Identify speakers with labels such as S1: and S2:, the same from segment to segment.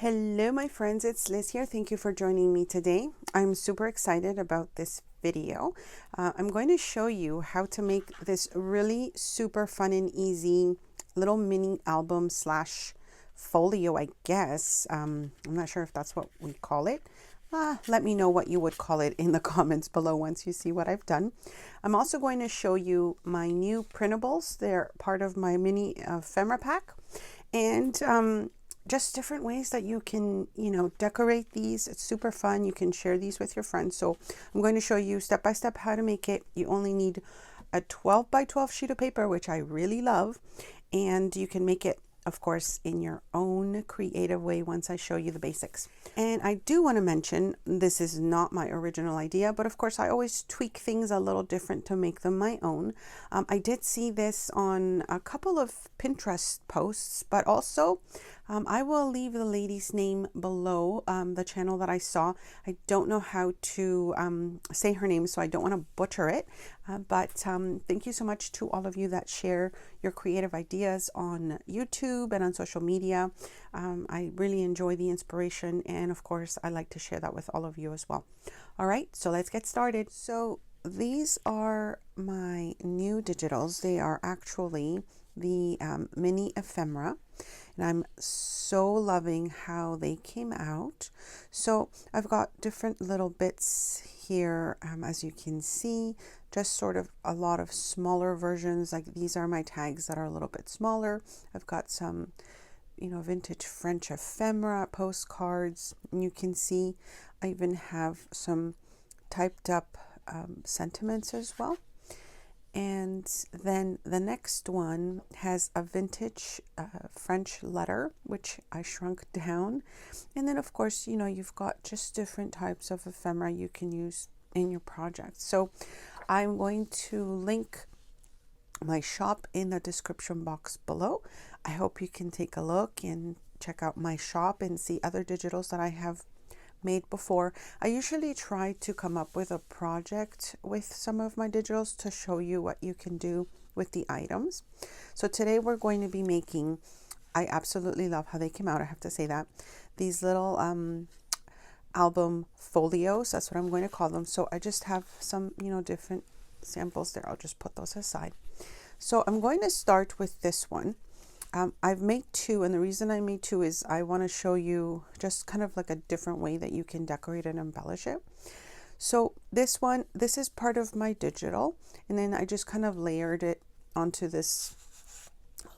S1: Hello, my friends, it's Liz here. Thank you for joining me today. I'm super excited about this video. I'm going to show you how to make this really super fun and easy little mini album slash folio, I guess. I'm not sure if that's what we call it. Let me know what you would call it in the comments below once you see what I've done. I'm also going to show you my new printables. They're part of my mini ephemera pack. And just different ways that you can, decorate these. It's super fun. You can share these with your friends. So I'm going to show you step by step how to make it. You only need a 12 by 12 sheet of paper, which I really love. And you can make it, of course, in your own creative way once I show you the basics. And I do want to mention, this is not my original idea, but of course I always tweak things a little different to make them my own. I did see this on a couple of Pinterest posts, but also I will leave the lady's name below the channel that I saw. I don't know how to say her name, so I don't want to butcher it. But thank you so much to all of you that share your creative ideas on YouTube and on social media. I really enjoy the inspiration, and of course I like to share that with all of you as well. All right, so let's get started. So these are my new digitals. They are actually the mini ephemera, and I'm so loving how they came out. So I've got different little bits here, as you can see, just sort of a lot of smaller versions. Like these are my tags that are a little bit smaller. I've got some vintage French ephemera postcards. You can see I even have some typed up sentiments as well. And then the next one has a vintage French letter, which I shrunk down. And then of course, you've got just different types of ephemera you can use in your project. So I'm going to link my shop in the description box below. I hope you can take a look and check out my shop and see other digitals that I have made before. I usually try to come up with a project with some of my digitals to show you what you can do with the items. So today we're going to be making, I absolutely love how they came out, I have to say that, these little album folios. That's what I'm going to call them. So I just have some different samples there. I'll just put those aside. So I'm going to start with this one. I've made two, and the reason I made two is I want to show you just kind of like a different way that you can decorate and embellish it. So this one, this is part of my digital, and then I just kind of layered it onto this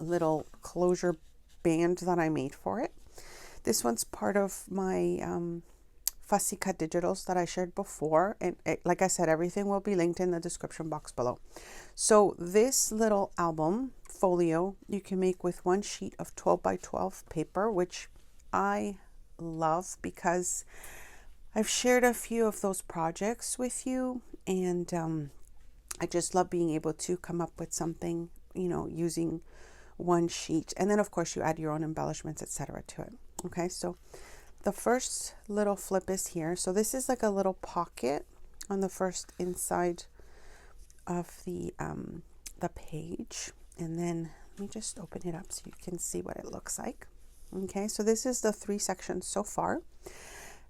S1: little closure band that I made for it. This one's part of my fussy cut digitals that I shared before, and like I said, everything will be linked in the description box below. So this little album folio you can make with one sheet of 12 by 12 paper, which I love because I've shared a few of those projects with you, and I just love being able to come up with something using one sheet, and then of course you add your own embellishments, etc. to it. Okay, so the first little flip is here. So this is like a little pocket on the first inside of the page, and then let me just open it up so you can see what it looks like. Okay, so this is the 3 sections so far.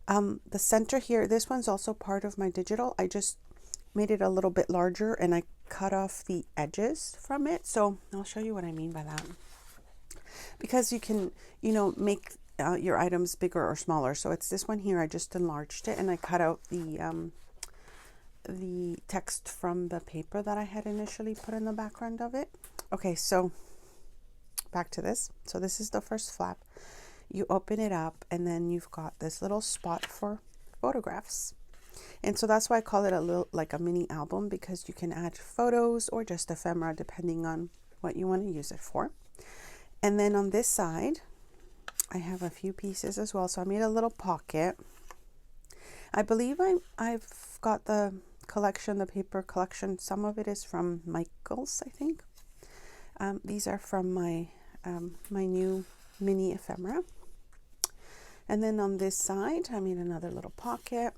S1: The center here, this one's also part of my digital. I just made it a little bit larger and I cut off the edges from it. So I'll show you what I mean by that, because you can make your items bigger or smaller. So it's this one here. I just enlarged it and I cut out the text from the paper that I had initially put in the background of it. Okay, so back to this. So this is the first flap. You open it up and then you've got this little spot for photographs. And so that's why I call it a little like a mini album, because you can add photos or just ephemera depending on what you want to use it for. And then on this side I have a few pieces as well. So I made a little pocket. I believe I've got the collection, the paper collection. Some of it is from Michael's, I think. These are from my my new mini ephemera. And then on this side, I made another little pocket.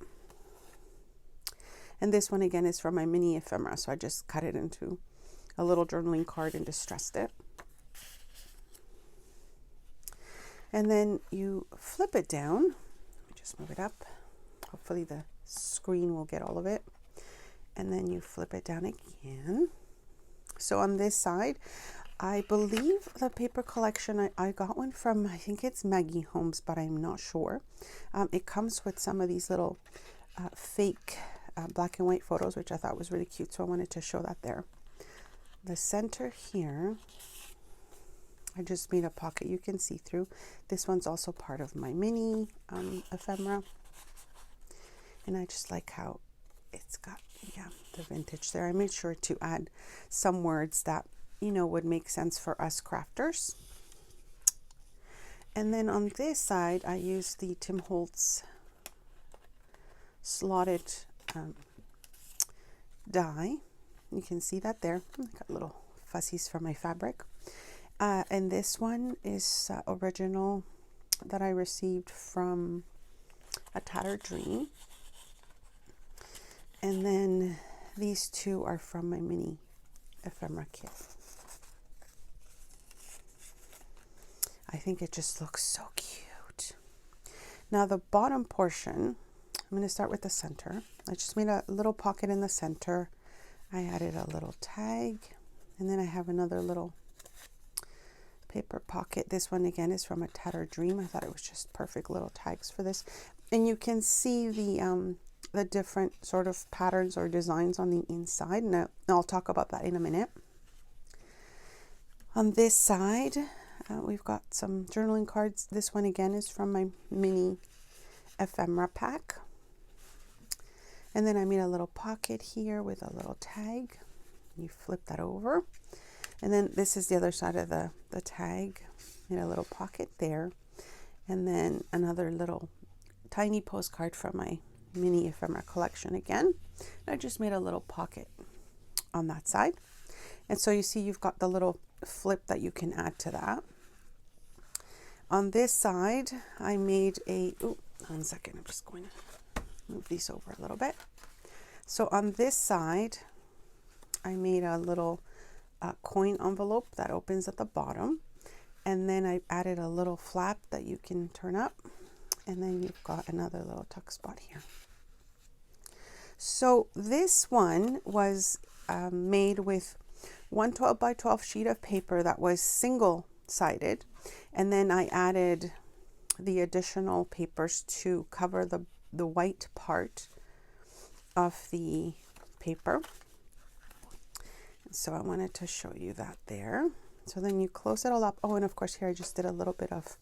S1: And this one again is from my mini ephemera. So I just cut it into a little journaling card and distressed it. And then you flip it down. Let me just move it up. Hopefully the screen will get all of it. And then you flip it down again. So on this side, I believe the paper collection, I got one from, I think it's Maggie Holmes, but I'm not sure. It comes with some of these little fake black and white photos, which I thought was really cute. So I wanted to show that there. The center here, I just made a pocket you can see through. This one's also part of my mini ephemera. And I just like how it's got, yeah, the vintage there. I made sure to add some words that, you know, would make sense for us crafters. And then on this side, I used the Tim Holtz slotted die. You can see that there. I got little fussies for my fabric. And this one is original that I received from A Tattered Dream. And then these two are from my mini ephemera kit. I think it just looks so cute. Now the bottom portion, I'm going to start with the center. I just made a little pocket in the center. I added a little tag, and then I have another little paper pocket. This one again is from A Tattered Dream. I thought it was just perfect little tags for this. And you can see the different sort of patterns or designs on the inside, and I'll talk about that in a minute. On this side, we've got some journaling cards. This one again is from my mini ephemera pack. And then I made a little pocket here with a little tag. You flip that over. And then this is the other side of the tag. Made a little pocket there. And then another little tiny postcard from my mini ephemera collection again. I just made a little pocket on that side. And so you see you've got the little flip that you can add to that. On this side, I made a, oh, 1 second, I'm just going to move these over a little bit. So on this side, I made a little coin envelope that opens at the bottom. And then I added a little flap that you can turn up. And then you've got another little tuck spot here. So this one was made with one 12 by 12 sheet of paper that was single-sided. And then I added the additional papers to cover the white part of the paper. So I wanted to show you that there. So then you close it all up. Oh, and of course here I just did a little bit of,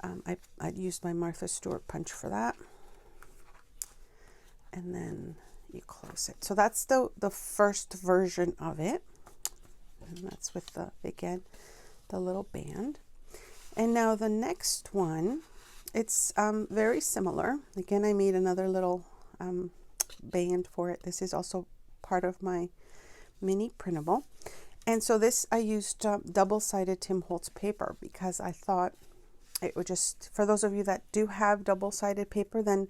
S1: I used my Martha Stewart punch for that. And then you close it. So that's the first version of it. And that's with the, again, the little band. And now the next one, it's very similar. Again, I made another little band for it. This is also part of my mini printable. And so this, I used double-sided Tim Holtz paper because I thought it would just, for those of you that do have double-sided paper, then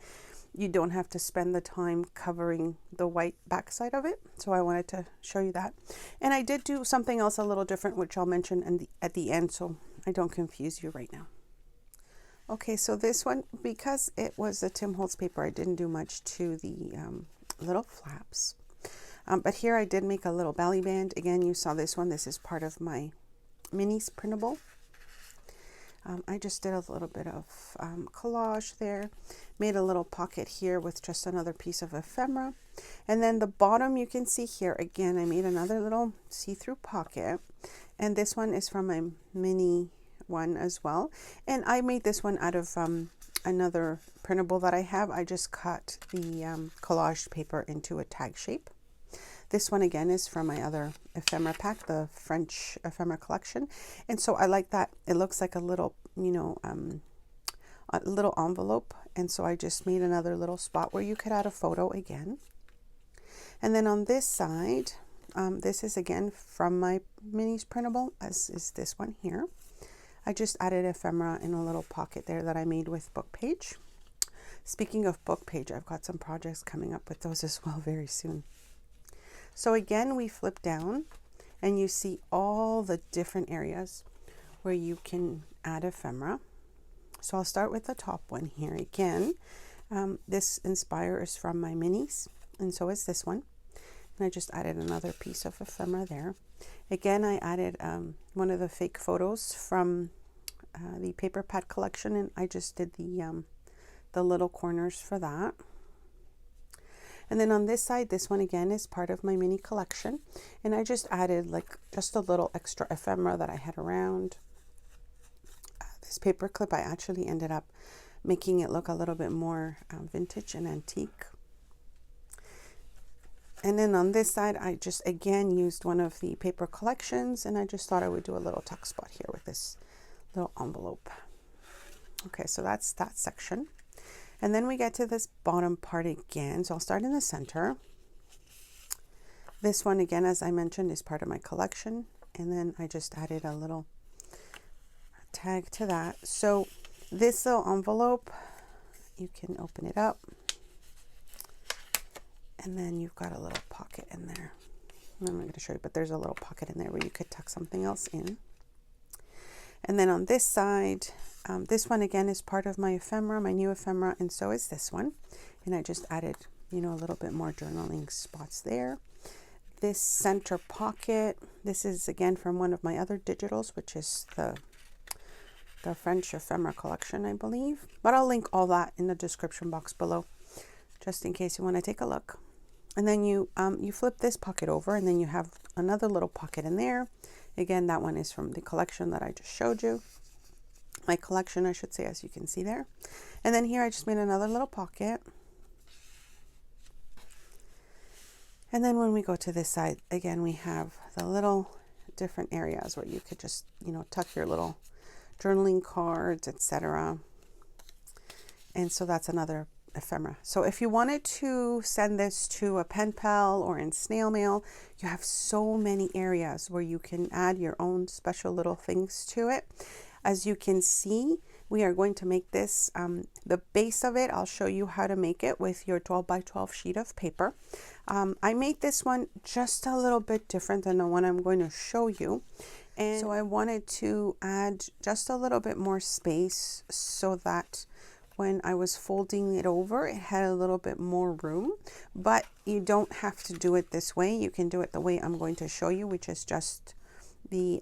S1: you don't have to spend the time covering the white backside of it. So I wanted to show you that. And I did do something else a little different, which I'll mention at the end, so I don't confuse you right now. Okay, so this one, because it was a Tim Holtz paper, I didn't do much to the little flaps. But here I did make a little belly band. Again, you saw this one. This is part of my minis printable. I just did a little bit of collage there. Made a little pocket here with just another piece of ephemera. And then the bottom you can see here, again, I made another little see-through pocket. And this one is from my mini one as well. And I made this one out of another printable that I have. I just cut the collaged paper into a tag shape. This one again is from my other ephemera pack, the French ephemera collection. And so I like that. It looks like a little, you know, a little envelope. And so I just made another little spot where you could add a photo again. And then on this side, this is again from my minis printable, as is this one here. I just added ephemera in a little pocket there that I made with book page. Speaking of book page, I've got some projects coming up with those as well very soon. So again, we flip down and you see all the different areas where you can add ephemera. So I'll start with the top one here again. This Inspire is from my minis, and so is this one. And I just added another piece of ephemera there. Again, I added one of the fake photos from the paper pad collection, and I just did the little corners for that. And then on this side, this one again is part of my mini collection, and I just added like just a little extra ephemera that I had around. This paper clip, I actually ended up making it look a little bit more vintage and antique. And then on this side, I just again used one of the paper collections, and I just thought I would do a little tuck spot here with this little envelope. Okay, so that's that section. And then we get to this bottom part again. So I'll start in the center. This one again, as I mentioned, is part of my collection. And then I just added a little tag to that. So this little envelope, you can open it up. And then you've got a little pocket in there. I'm not going to show you, but there's a little pocket in there where you could tuck something else in. And then on this side, this one again is part of my ephemera, my new ephemera, and so is this one. And I just added, you know, a little bit more journaling spots there. This center pocket, this is again from one of my other digitals, which is the French ephemera collection, I believe. But I'll link all that in the description box below, just in case you want to take a look. And then you flip this pocket over, and then you have another little pocket in there. Again, that one is from the collection that I just showed you. My collection, I should say, as you can see there. And then here I just made another little pocket. And then when we go to this side, again, we have the little different areas where you could just, you know, tuck your little journaling cards, etc. And so that's another ephemera. So if you wanted to send this to a pen pal or in snail mail, you have so many areas where you can add your own special little things to it. As you can see, we are going to make this, the base of it, I'll show you how to make it with your 12 by 12 sheet of paper. I made this one just a little bit different than the one I'm going to show you. And so I wanted to add just a little bit more space so that when I was folding it over, it had a little bit more room, but you don't have to do it this way. You can do it the way I'm going to show you, which is just the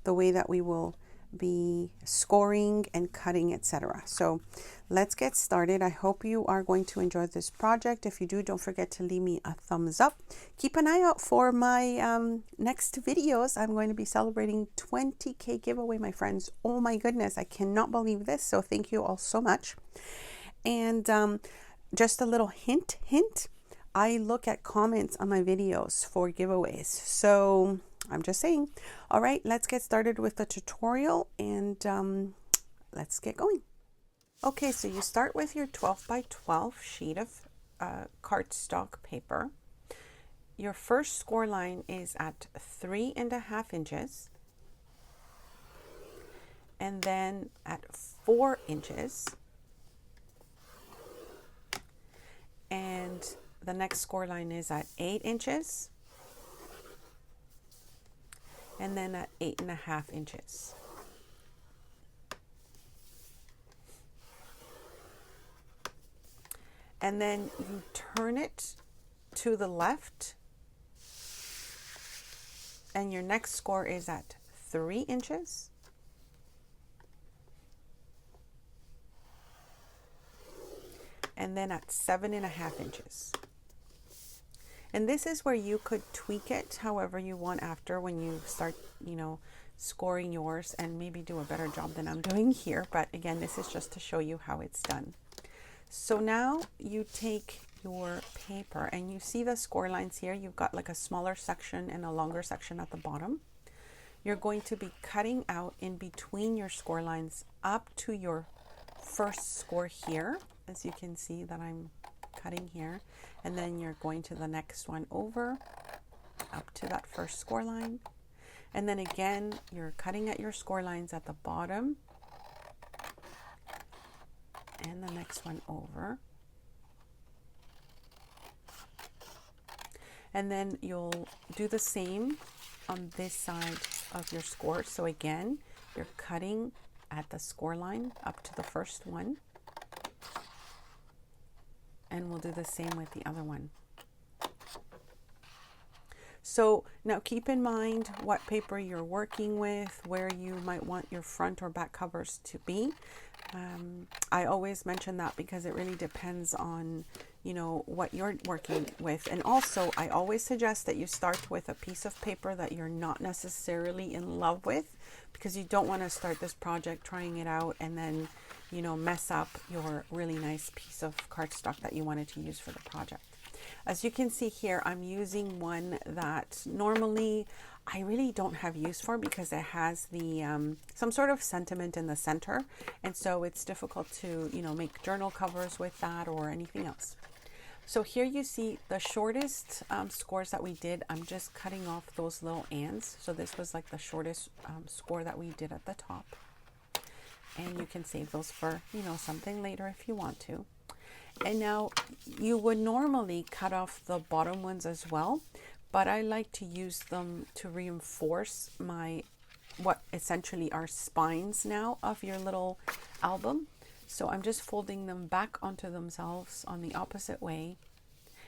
S1: way that we will be scoring and cutting, etc. So let's get started. I hope you are going to enjoy this project. If you do, don't forget to leave me a thumbs up. Keep an eye out for my next videos. I'm going to be celebrating 20K giveaway, my friends. Oh my goodness, I cannot believe this. So thank you all so much. And just a little hint, I look at comments on my videos for giveaways. So I'm just saying. All right, let's get started with the tutorial, and let's get going. Okay, so you start with your 12 by 12 sheet of cardstock paper. Your first score line is at 3.5 inches, and then at 4 inches, and the next score line is at 8 inches, and then at 8.5 inches. And then you turn it to the left, and your next score is at 3 inches. And then at 7.5 inches. And this is where you could tweak it however you want after when you start, you know, scoring yours, and maybe do a better job than I'm doing here. But again, this is just to show you how it's done. So now you take your paper and you see the score lines here. You've got like a smaller section and a longer section at the bottom. You're going to be cutting out in between your score lines up to your first score here. As you can see that I'm cutting here, and then you're going to the next one over up to that first score line, and then again you're cutting at your score lines at the bottom, and the next one over, and then you'll do the same on this side of your score. So again, you're cutting at the score line up to the first one. And we'll do the same with the other one. So now keep in mind what paper you're working with, where you might want your front or back covers to be. I always mention that because it really depends on, you know, what you're working with. And also, I always suggest that you start with a piece of paper that you're not necessarily in love with, because you don't want to start this project trying it out and then, you know, mess up your really nice piece of cardstock that you wanted to use for the project. As you can see here, I'm using one that normally I really don't have use for because it has the some sort of sentiment in the center, and so it's difficult to, you know, make journal covers with that or anything else. So here you see the shortest scores that we did. I'm just cutting off those little ands. So this was like the shortest score that we did at the top, and you can save those for, you know, something later if you want to. And now you would normally cut off the bottom ones as well, but I like to use them to reinforce my, what essentially are spines now of your little album. So I'm just folding them back onto themselves on the opposite way.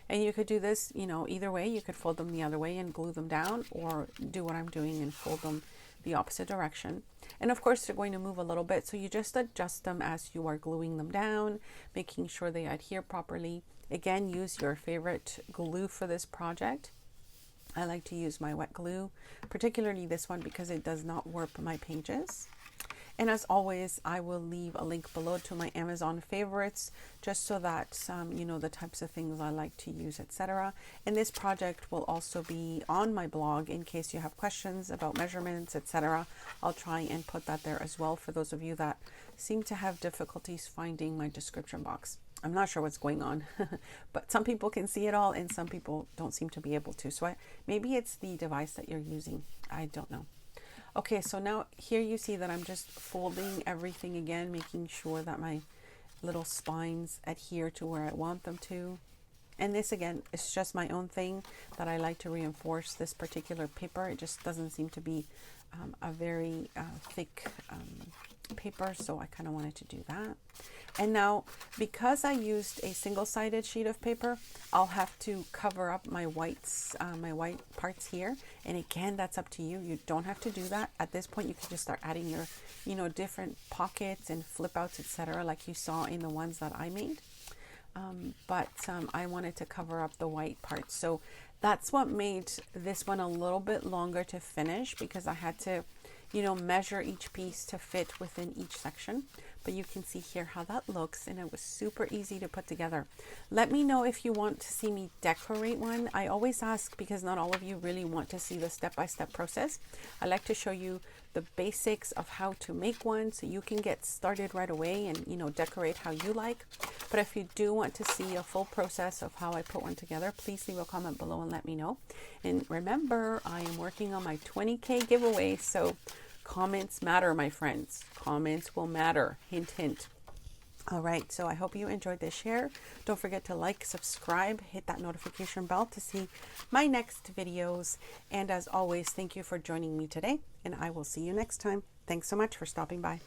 S1: And you could do this, you know, either way. You could fold them the other way and glue them down, or do what I'm doing and fold them the opposite direction. And of course they're going to move a little bit, so you just adjust them as you are gluing them down, making sure they adhere properly. Again, use your favorite glue for this project. I like to use my wet glue, particularly this one, because it does not warp my pages. And as always, I will leave a link below to my Amazon favorites, just so that you know the types of things I like to use, etc. And this project will also be on my blog in case you have questions about measurements, etc. I'll try and put that there as well for those of you that seem to have difficulties finding my description box. I'm not sure what's going on, but some people can see it all and some people don't seem to be able to. So maybe it's the device that you're using. I don't know. Okay, so now here you see that I'm just folding everything again, making sure that my little spines adhere to where I want them to. And this again is just my own thing that I like to reinforce this particular paper. It just doesn't seem to be a very thick paper, so I kind of wanted to do that. And now, because I used a single-sided sheet of paper, I'll have to cover up my whites, my white parts here. And again, that's up to you. You don't have to do that. At this point, you can just start adding your, you know, different pockets and flip outs, etc., like you saw in the ones that I made. But I wanted to cover up the white parts. So that's what made this one a little bit longer to finish, because I had to, you know, measure each piece to fit within each section. But you can see here how that looks, and it was super easy to put together. Let me know if you want to see me decorate one. I always ask because not all of you really want to see the step-by-step process. I like to show you the basics of how to make one so you can get started right away and, you know, decorate how you like. But if you do want to see a full process of how I put one together, please leave a comment below and let me know. And remember, I am working on my 20K giveaway, so comments matter, my friends. Comments will matter. Hint, hint. All right, so I hope you enjoyed this share. Don't forget to like, subscribe, hit that notification bell to see my next videos. And as always, thank you for joining me today, and I will see you next time. Thanks so much for stopping by.